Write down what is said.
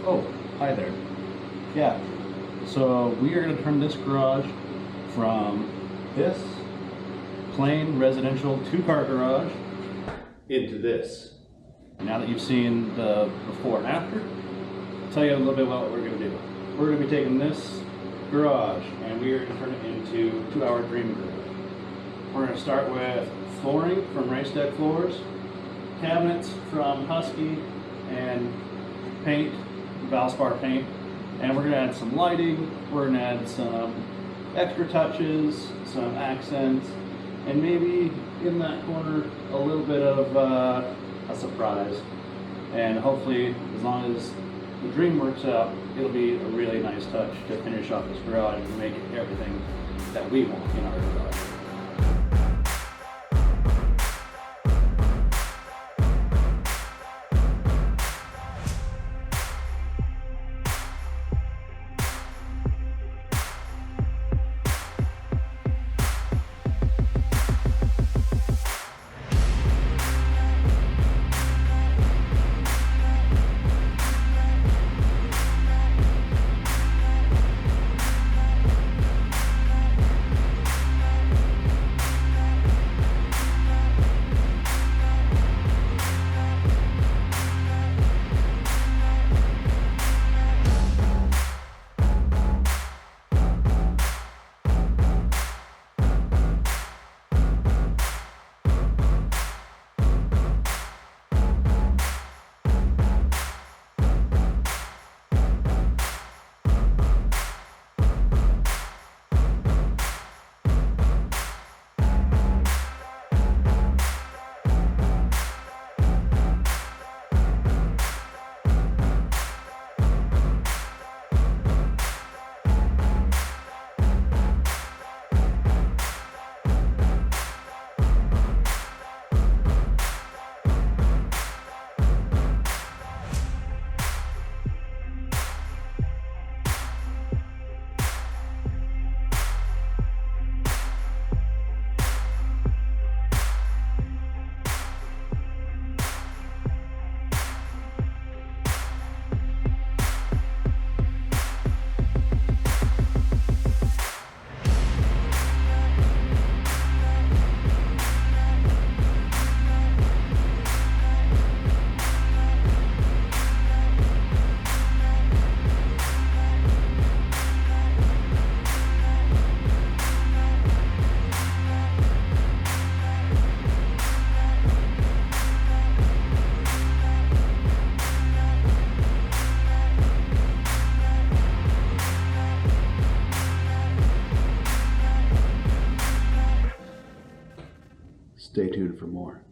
Oh, hi there. Yeah, so we are going to turn this garage from this plain residential two-car garage into this. Now that you've seen the before and after, I'll tell you a little bit about what we're going to do. We're going to be taking this garage and we are going to turn it into our dream garage. We're going to start with flooring from Race Deck Floors, cabinets from Husky, and paint, Valspar paint, and we're going to add some lighting, we're going to add some extra touches, some accents, and maybe in that corner a little bit of a surprise. And hopefully, as long as the dream works out, it'll be a really nice touch to finish off this garage and make it everything that we want in our garage. Stay tuned for more.